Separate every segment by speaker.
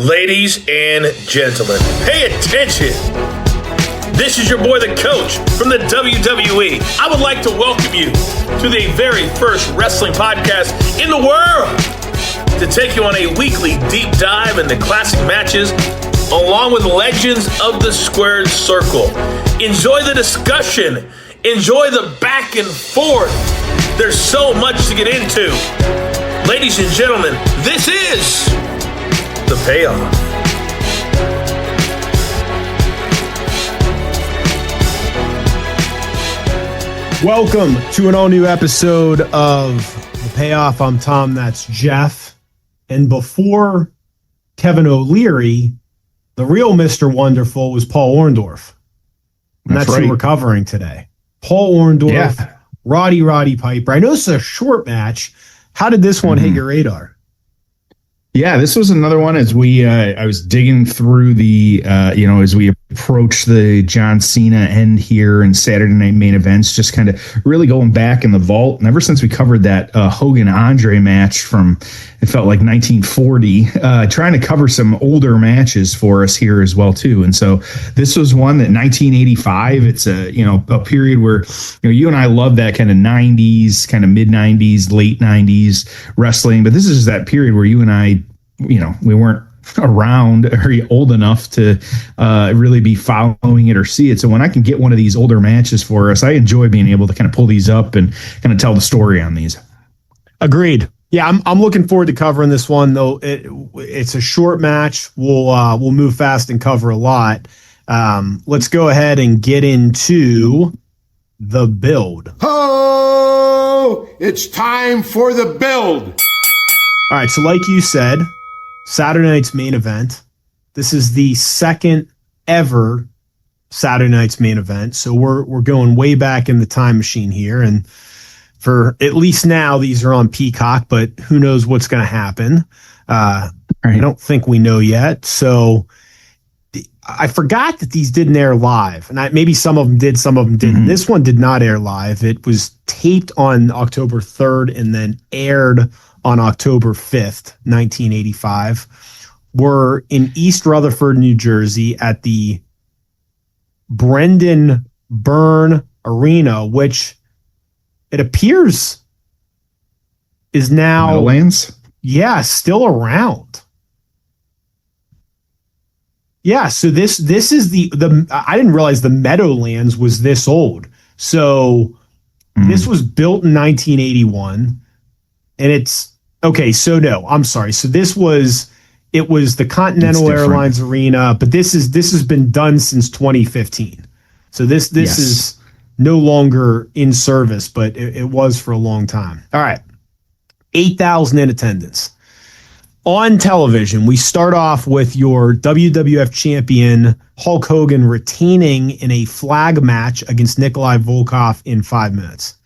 Speaker 1: Ladies and gentlemen, pay attention. This is your boy, the coach from the WWE. I would like to welcome you to the very first wrestling podcast in the world to take you on a weekly deep dive into classic matches along with legends of the squared circle. Enjoy the discussion. Enjoy the back and forth. There's so much to get into. Ladies and gentlemen, this is The Payoff.
Speaker 2: Welcome to an all-new episode of The Payoff. I'm Tom, that's Jeff. And before Kevin O'Leary, the real Mr. Wonderful was Paul Orndorff. And that's right. Who we're covering today. Paul Orndorff, Roddy Piper. I know this is a short match. How did this one hit your radar?
Speaker 3: Yeah, this was another one as I was digging through the, as we approach the John Cena end here and Saturday Night Main Events, just kind of really going back in the vault. And ever since we covered that Hogan-Andre match from, it felt like 1940, trying to cover some older matches for us here as well, too. And so this was one that 1985, it's a period where, you and I love that kind of 90s, kind of mid-90s, late 90s wrestling. But this is that period where you and I, we weren't around or old enough to really be following it or see it. So when I can get one of these older matches for us, I enjoy being able to kind of pull these up and kind of tell the story on these.
Speaker 2: Agreed. Yeah, I'm looking forward to covering this one, though. It's a short match. We'll move fast and cover a lot. Let's go ahead and get into the build.
Speaker 4: Oh, it's time for the build.
Speaker 2: All right, so like you said, Saturday night's main event. This is the second ever Saturday night's main event. So we're going way back in the time machine here. And for at least now, these are on Peacock, but who knows what's going to happen. I don't think we know yet. So I forgot that these didn't air live. And maybe some of them did, some of them didn't. Mm-hmm. This one did not air live. It was taped on October 3rd and then aired on October 5th, 1985. We're in East Rutherford, New Jersey at the Brendan Byrne Arena, which it appears is now
Speaker 3: Meadowlands?
Speaker 2: Yeah, still around. Yeah, so this is the I didn't realize the Meadowlands was this old. So this was built in 1981 and it's okay, so no, I'm sorry. So it was the Continental Airlines Arena, but this has been done since 2015. So this is no longer in service, but it was for a long time. All right. 8,000 in attendance. On television, we start off with your WWF champion Hulk Hogan retaining in a flag match against Nikolai Volkov in 5 minutes.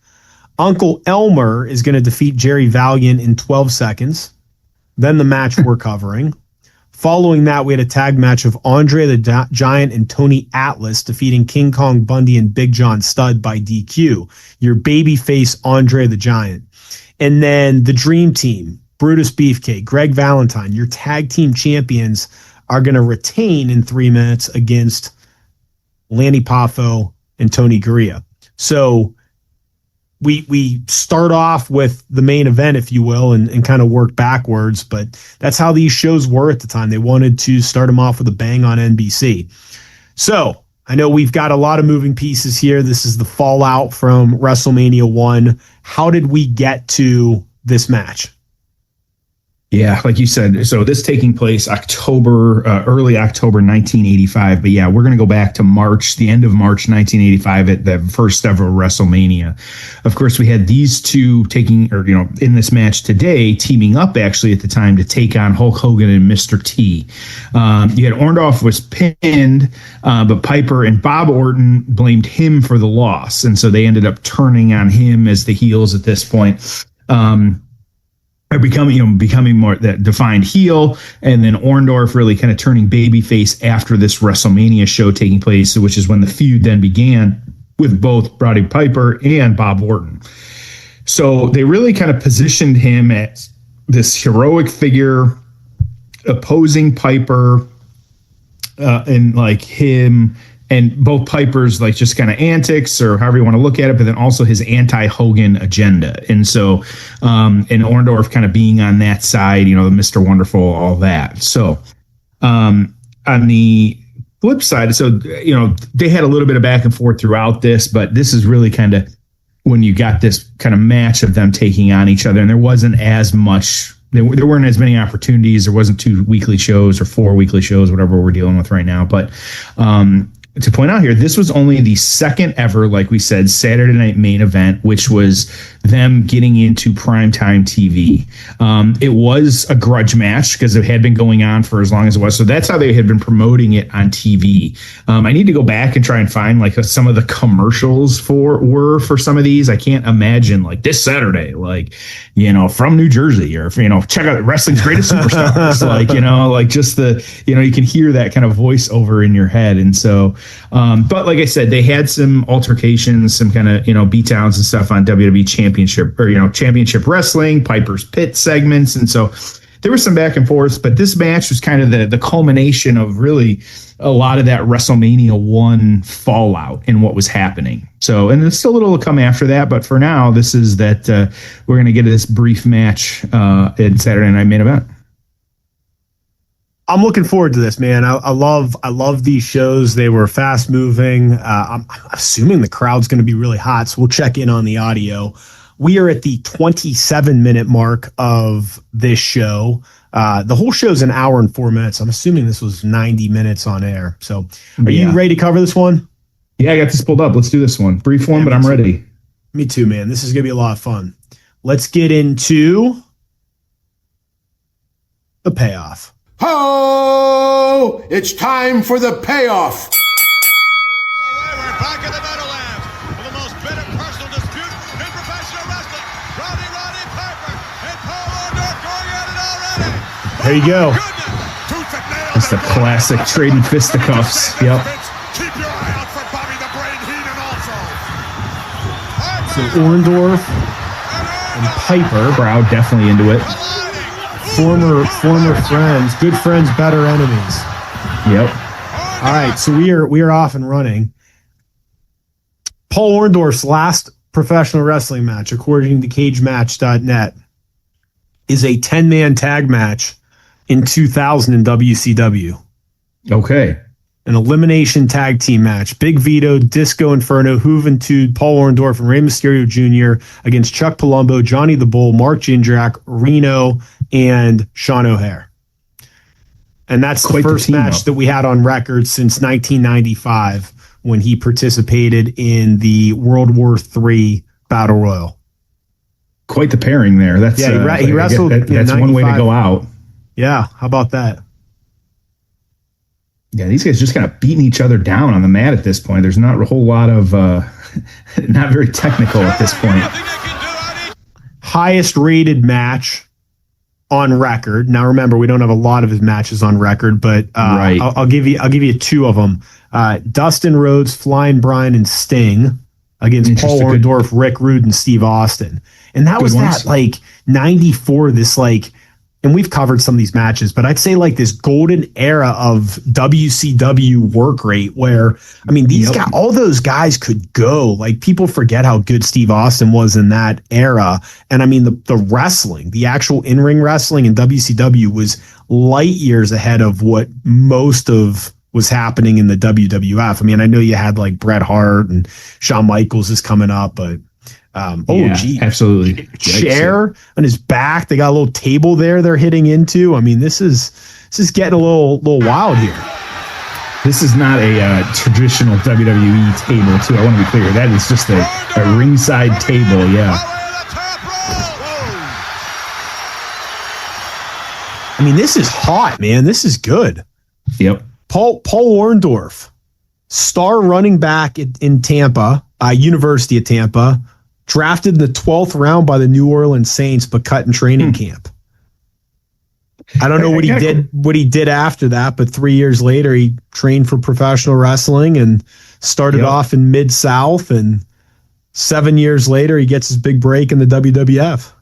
Speaker 2: Uncle Elmer is going to defeat Jerry Valiant in 12 seconds. Then the match we're covering. Following that, we had a tag match of Andre the Giant and Tony Atlas defeating King Kong Bundy and Big John Studd by DQ. Your babyface Andre the Giant. And then the Dream Team, Brutus Beefcake, Greg Valentine, your tag team champions are going to retain in 3 minutes against Lanny Poffo and Tony Gurria. So we start off with the main event, if you will, and kind of work backwards. But that's how these shows were at the time. They wanted to start them off with a bang on NBC. So I know we've got a lot of moving pieces here. This is the fallout from WrestleMania 1. How did we get to this match?
Speaker 3: Yeah, like you said, so this taking place early October 1985. But yeah, we're going to go back to March, the end of March 1985 at the first ever WrestleMania. Of course, we had these two in this match today, teaming up actually at the time to take on Hulk Hogan and Mr. T. You had Orndorff was pinned, but Piper and Bob Orton blamed him for the loss. And so they ended up turning on him as the heels at this point. Are becoming more that defined heel, and then Orndorff really kind of turning babyface after this WrestleMania show taking place, which is when the feud then began with both Roddy Piper and Bob Orton. So they really kind of positioned him as this heroic figure opposing Piper and like him and both Piper's like just kind of antics or however you want to look at it, but then also his anti-Hogan agenda. And so, and Orndorff kind of being on that side, the Mr. Wonderful, all that. So, on the flip side, so, they had a little bit of back and forth throughout this, but this is really kind of when you got this kind of match of them taking on each other, and there wasn't as much. There weren't as many opportunities. There wasn't 2 weekly shows or 4 weekly shows, whatever we're dealing with right now. But to point out here, this was only the second ever, like we said, Saturday night main event, which was them getting into primetime TV. It was a grudge match because it had been going on for as long as it was. So that's how they had been promoting it on TV. I need to go back and try and find like some of the commercials for some of these. I can't imagine like this Saturday, like, from New Jersey, or, check out Wrestling's Greatest Superstars, like just the, you can hear that kind of voiceover in your head. And so, but like I said, they had some altercations, some kind of, beatdowns and stuff on WWE Championship or, Championship Wrestling, Piper's Pit segments. And so there was some back and forth, but this match was kind of the culmination of really a lot of that WrestleMania 1 fallout and what was happening. So, and there's still a little to come after that, but for now, this is that we're going to get this brief match in Saturday Night Main Event.
Speaker 2: I'm looking forward to this, man. I love these shows. They were fast moving. I'm assuming the crowd's going to be really hot, so we'll check in on the audio. We are at the 27-minute mark of this show. The whole show's an hour and 4 minutes. I'm assuming this was 90 minutes on air. So are you ready to cover this one?
Speaker 3: Yeah, I got this pulled up. Let's do this one. Brief one, but I'm ready.
Speaker 2: Me too, man. This is going to be a lot of fun. Let's get into the payoff.
Speaker 4: Ho! It's time for the payoff.
Speaker 5: We're back in the Meadowlands for the most bitter personal dispute in professional wrestling. Roddy Piper and Paul Orndorff going at it already.
Speaker 2: There you go.
Speaker 3: It's the classic trading fisticuffs. Yep.
Speaker 5: Keep your eye out for Bobby the Brain Heenan also.
Speaker 2: So Orndorff and Piper.
Speaker 3: Crowd definitely into it.
Speaker 2: Former friends, good friends, better enemies.
Speaker 3: Yep.
Speaker 2: All right, so we are off and running. Paul Orndorff's last professional wrestling match, according to CageMatch.net, is a 10-man tag match in 2000 in WCW.
Speaker 3: Okay.
Speaker 2: An elimination tag team match. Big Vito, Disco Inferno, Juventud, Paul Orndorff, and Rey Mysterio Jr. against Chuck Palumbo, Johnny the Bull, Mark Jindrak, Reno, and Sean O'Hare. And that's the first match that we had on record since 1995 when he participated in the World War III Battle Royal.
Speaker 3: Quite the pairing there. That's
Speaker 2: he wrestled.
Speaker 3: That's one way to go out.
Speaker 2: Yeah, how about that?
Speaker 3: Yeah, these guys just kind of beating each other down on the mat at this point. There's not a whole lot of, not very technical at this point.
Speaker 2: Highest rated match on record. Now, remember, we don't have a lot of his matches on record, but right. I'll give you 2 of them. Dustin Rhodes, Flying Brian, and Sting against Paul Orndorff, Rick Rude, and Steve Austin. And that was that like 94, this like, and we've covered some of these matches, but I'd say like this golden era of WCW work rate where, I mean, these guys, all those guys could go. Like people forget how good Steve Austin was in that era. And I mean, the wrestling, the actual in-ring wrestling in WCW was light years ahead of what most of was happening in the WWF. I mean, I know you had like Bret Hart and Shawn Michaels is coming up, but absolutely. Chair on his back. They got a little table there they're hitting into. I mean, this is getting a little wild here.
Speaker 3: This is not a traditional WWE table, too. I want to be clear. That is just a ringside table. Yeah.
Speaker 2: I mean, this is hot, man. This is good.
Speaker 3: Yep.
Speaker 2: Paul Orndorff, star running back in Tampa, University of Tampa, drafted in the 12th round by the New Orleans Saints, but cut in training camp. I don't know what he did after that, but 3 years later, he trained for professional wrestling and started off in Mid-South. And 7 years later, he gets his big break in the WWF.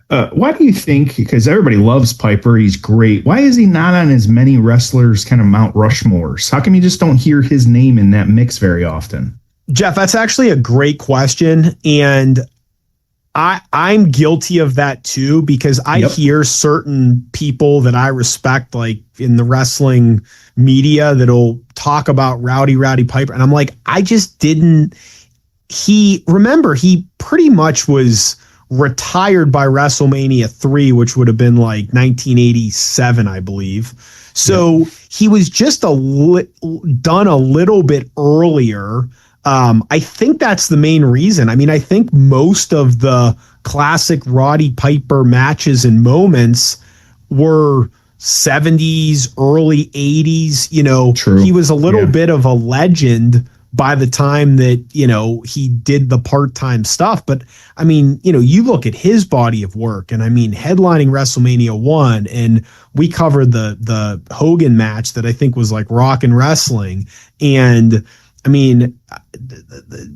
Speaker 3: Why do you think, because everybody loves Piper, he's great, why is he not on as many wrestlers kind of Mount Rushmores? How come you just don't hear his name in that mix very often?
Speaker 2: Jeff, that's actually a great question. And I'm guilty of that too, because I hear certain people that I respect, like in the wrestling media, that'll talk about Roddy Piper. And I'm like, I just didn't. He pretty much was retired by WrestleMania 3, which would have been like 1987, I believe. So he was just done a little bit earlier. I think that's the main reason. I mean, I think most of the classic Roddy Piper matches and moments were 70s, early 80s. You know,
Speaker 3: True.
Speaker 2: He was a little bit of a legend by the time that, you know, he did the part-time stuff. But I mean, you know, you look at his body of work, and I mean, headlining WrestleMania 1, and we covered the Hogan match that I think was like Rockin' Wrestling. And I mean,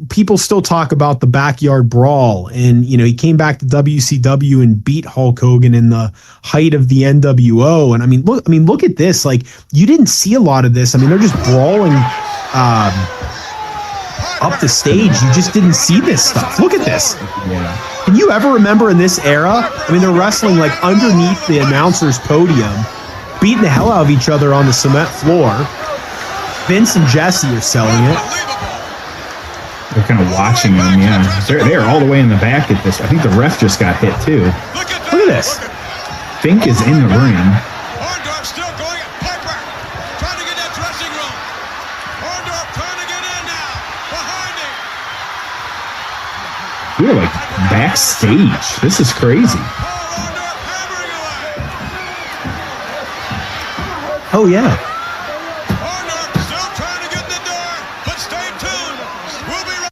Speaker 2: people still talk about the backyard brawl, and you know, he came back to WCW and beat Hulk Hogan in the height of the NWO. And I mean, look at this. Like, you didn't see a lot of this. I mean, they're just brawling up the stage. You just didn't see this stuff. Look at this.
Speaker 3: Yeah.
Speaker 2: Can you ever remember in this era? I mean, they're wrestling like underneath the announcer's podium, beating the hell out of each other on the cement floor. Vince and Jesse are selling it.
Speaker 3: They're kind of watching them, yeah. They're all the way in the back at this. I think the ref just got hit too.
Speaker 2: Look at this.
Speaker 3: Fink is in the ring.
Speaker 5: Orndorff still going at Piper, trying to get that dressing room. Orndorff trying to get in now, behind him.
Speaker 3: We're like backstage. This is crazy.
Speaker 5: Orndorff hammering away.
Speaker 2: Oh, yeah.
Speaker 5: Orndorff still trying to get in the door, but stay tuned. We'll be right.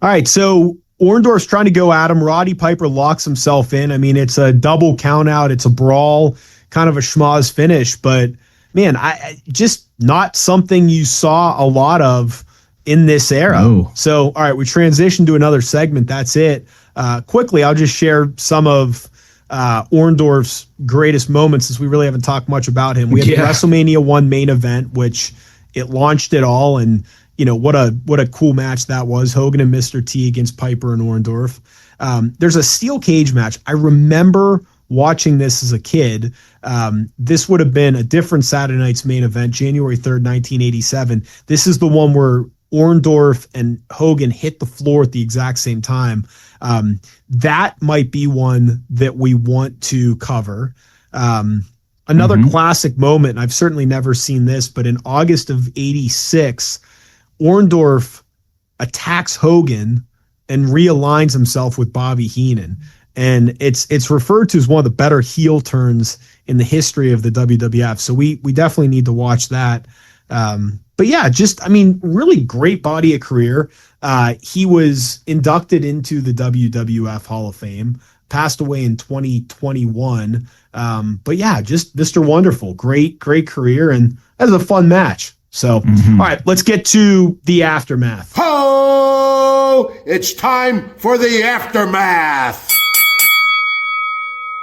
Speaker 2: All right, so Orndorff's trying to go at him. Roddy Piper locks himself in. I mean, it's a double count out. It's a brawl, kind of a schmoz finish. But, man, I just not something you saw a lot of in this era.
Speaker 3: No.
Speaker 2: So, all right, we transition to another segment. That's it. Quickly, I'll just share some of Orndorff's greatest moments, since we really haven't talked much about him. We had the WrestleMania 1 main event, which it launched it all. And, you know, what a cool match that was. Hogan and Mr. T against Piper and Orndorff. There's a steel cage match. I remember watching this as a kid. This would have been a different Saturday night's main event, January 3rd, 1987. This is the one where Orndorff and Hogan hit the floor at the exact same time. That might be one that we want to cover. Another classic moment, and I've certainly never seen this, but in August of 86, Orndorff attacks Hogan and realigns himself with Bobby Heenan. And it's referred to as one of the better heel turns in the history of the WWF. So we definitely need to watch that. But yeah, just, I mean, really great body of career. He was inducted into the WWF Hall of Fame, passed away in 2021. But yeah, just Mr. Wonderful, great career. And that was a fun match. So, all right, let's get to the aftermath.
Speaker 4: Ho! It's time for the aftermath.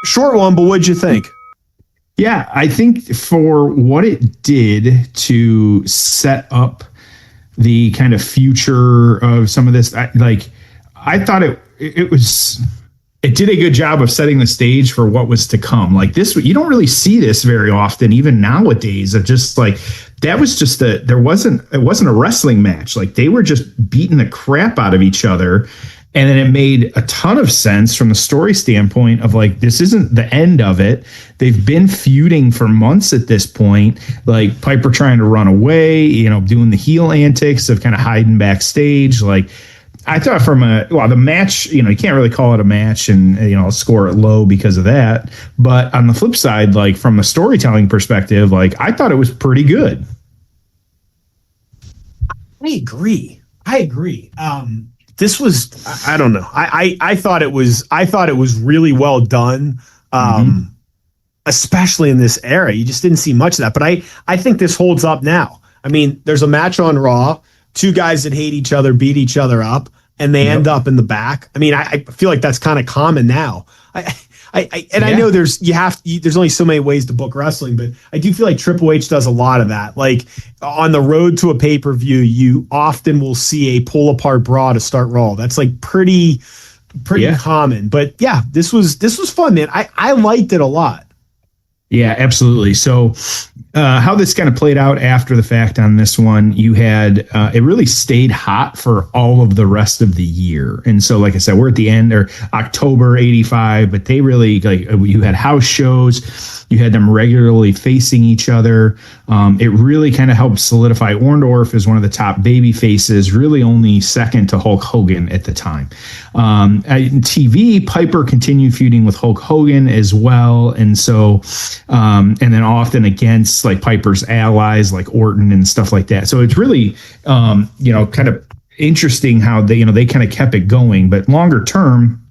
Speaker 2: Short one, but what'd you think?
Speaker 3: Yeah, I think for what it did to set up the kind of future of some of this, I thought it did a good job of setting the stage for what was to come. Like this, you don't really see this very often, even nowadays, of just like, that was just it wasn't a wrestling match. Like they were just beating the crap out of each other. And then it made a ton of sense from the story standpoint of like, this isn't the end of it. They've been feuding for months at this point, like Piper trying to run away, you know, doing the heel antics of kind of hiding backstage. Like I thought the match, you know, you can't really call it a match and, you know, score it low because of that. But on the flip side, like from the storytelling perspective, like I thought it was pretty good.
Speaker 2: I agree. This was, I don't know. I thought it was really well done. Especially in this era. You just didn't see much of that. But I think this holds up now. I mean, there's a match on Raw, two guys that hate each other, beat each other up, and they end up in the back. I mean, I feel like that's kind of common now. I know there's only so many ways to book wrestling, but I do feel like Triple H does a lot of that. Like on the road to a pay-per-view, you often will see a pull apart brawl to start Raw. That's like pretty common. But yeah, this was fun, man. I liked it a lot.
Speaker 3: Yeah, absolutely. So how this kind of played out after the fact on this one, you had it really stayed hot for all of the rest of the year. And so, like I said, we're at the end or October 85, but they really you had house shows, you had them regularly facing each other. It really kind of helped solidify Orndorff as one of the top baby faces, really only second to Hulk Hogan at the time. In TV, Piper continued feuding with Hulk Hogan as well. And so, and then often against like Piper's allies like Orton and stuff like that. So it's really, kind of interesting how they kind of kept it going. But longer term,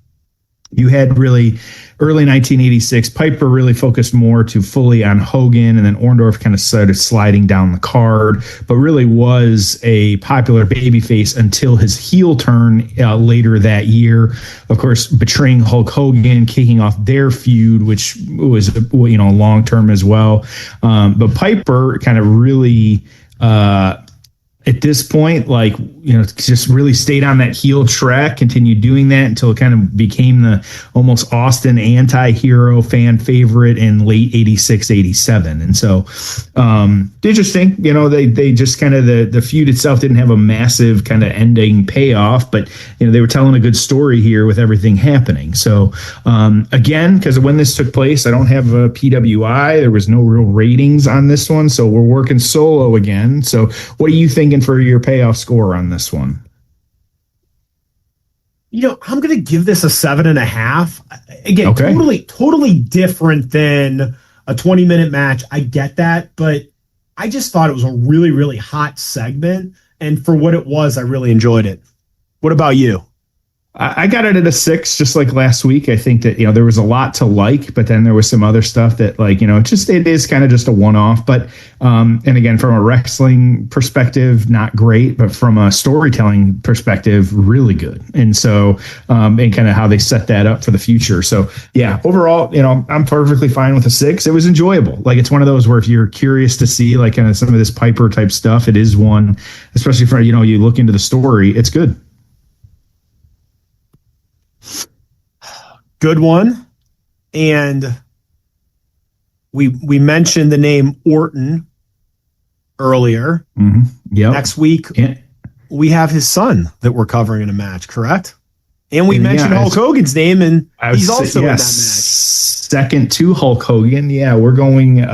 Speaker 3: you had really early 1986, Piper really focused more to fully on Hogan, and then Orndorff kind of started sliding down the card, but really was a popular babyface until his heel turn later that year. Of course, betraying Hulk Hogan, kicking off their feud, which was long term as well. But Piper kind of really at this point, just really stayed on that heel track, continued doing that until it kind of became the almost Austin anti-hero fan favorite in late 86, 87. And so interesting, they just kind of the feud itself didn't have a massive kind of ending payoff, but they were telling a good story here with everything happening. So again, because when this took place, I don't have a PWI. There was no real ratings on this one. So we're working solo again. So what are you thinking for your payoff score on this one?
Speaker 2: I'm going to give this a 7.5. Again,
Speaker 3: okay.
Speaker 2: totally different than a 20-minute match. I get that, but I just thought it was a really, really hot segment. And for what it was, I really enjoyed it. What about you?
Speaker 3: I got it at a 6, just like last week. I think that, there was a lot to like, but then there was some other stuff that it is kind of just a one-off. But, and again, from a wrestling perspective, not great, but from a storytelling perspective, really good. And so, and kind of how they set that up for the future. So yeah, overall, I'm perfectly fine with a 6. It was enjoyable. Like, it's one of those where if you're curious to see like kind of some of this Piper type stuff, it is one, especially for, you look into the story, it's good.
Speaker 2: Good one. And we mentioned the name Orton earlier.
Speaker 3: Mm-hmm. Yeah.
Speaker 2: Next week, we have his son that we're covering in a match, correct? And we mentioned Hulk Hogan's name, and he's also in that match.
Speaker 3: Second to Hulk Hogan. Yeah, we're going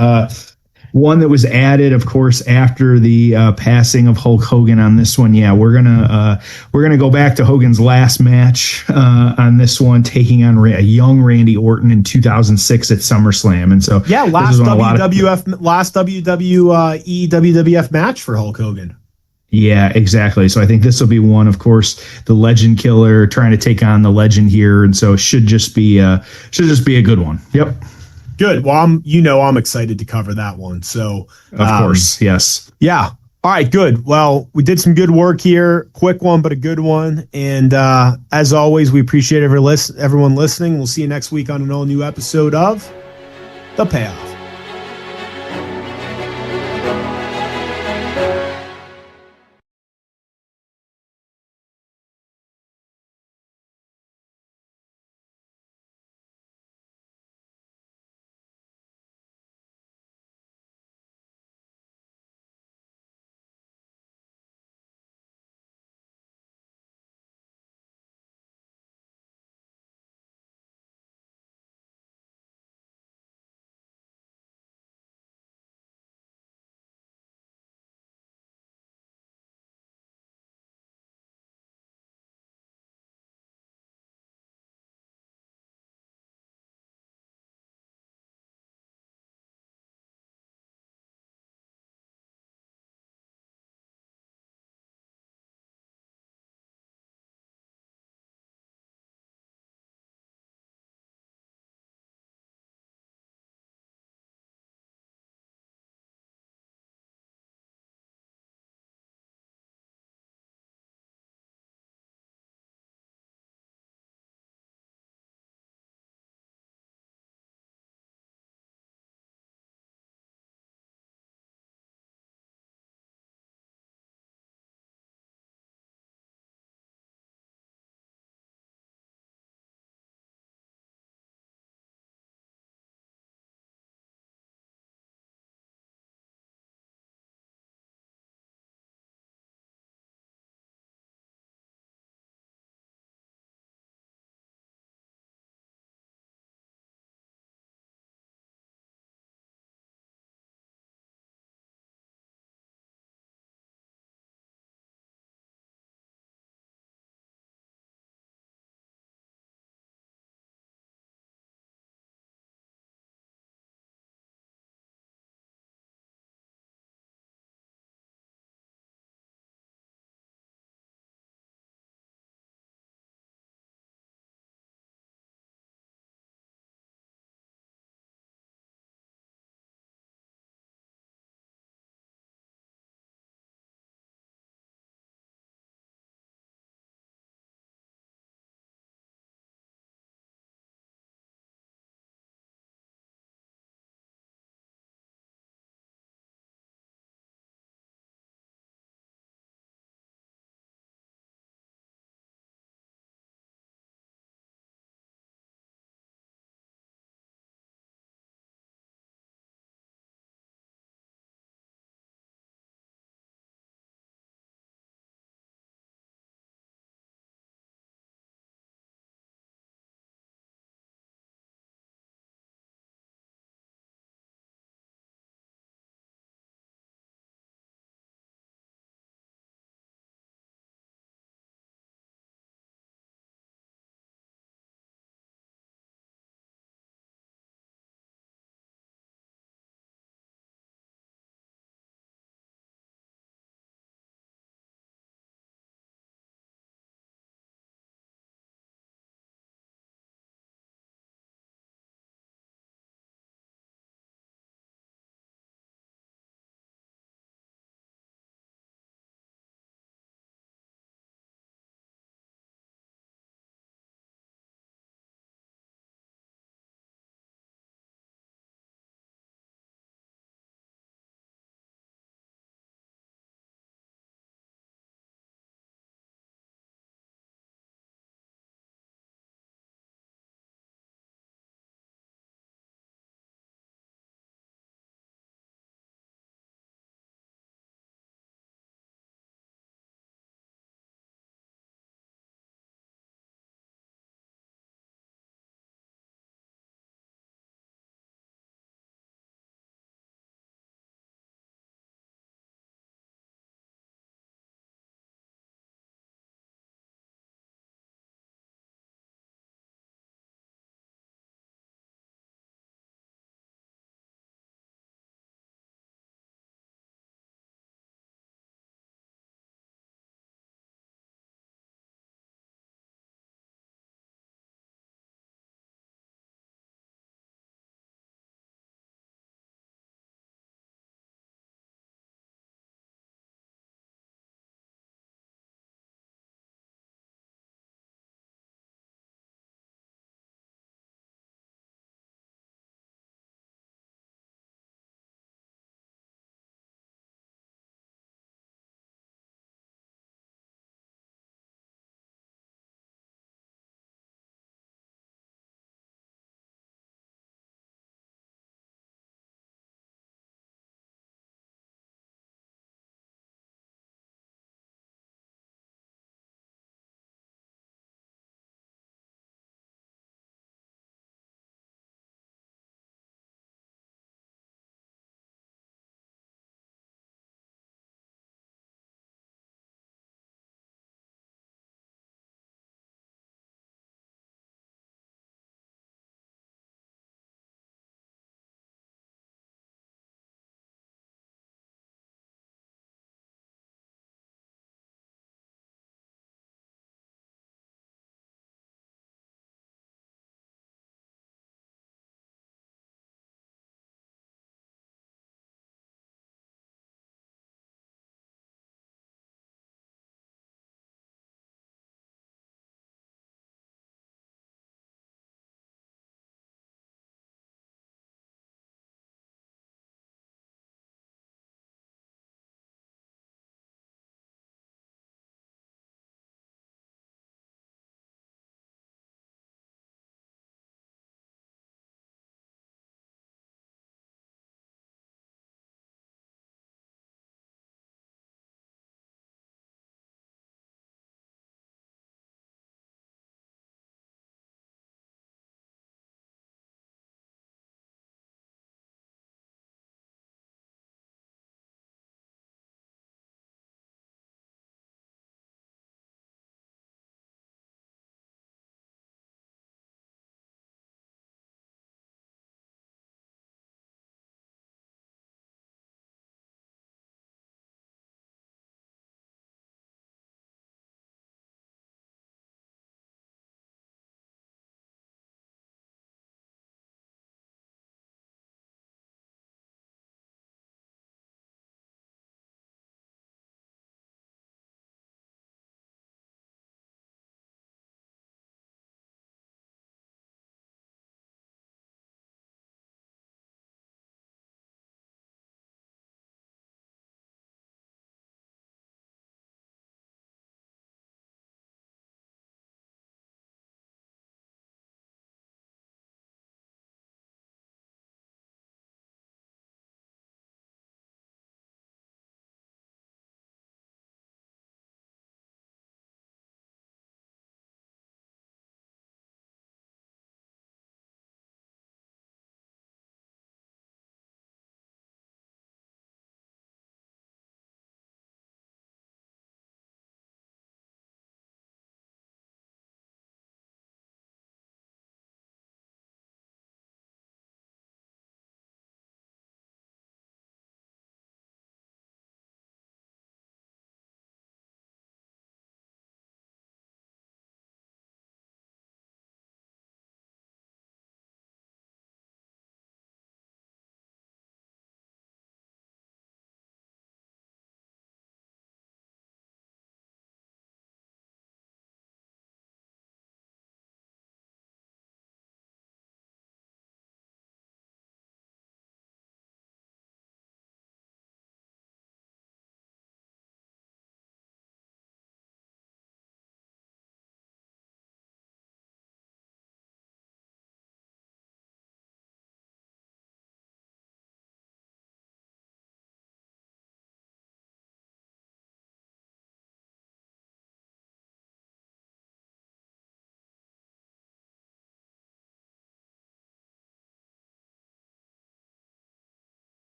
Speaker 3: one that was added, of course, after the passing of Hulk Hogan on this one. Yeah, we're gonna go back to Hogan's last match on this one, taking on a young Randy Orton in 2006 at SummerSlam. And so
Speaker 2: last WWE WWF match for Hulk Hogan.
Speaker 3: Yeah, exactly. So I think this will be one, of course, the Legend Killer trying to take on the Legend here, and so it should just be a good one. Yep.
Speaker 2: Good. Well, I'm excited to cover that one. So,
Speaker 3: of course, yes.
Speaker 2: Yeah. All right. Good. Well, we did some good work here. Quick one, but a good one. And as always, we appreciate everyone listening. We'll see you next week on an all new episode of The Payoff.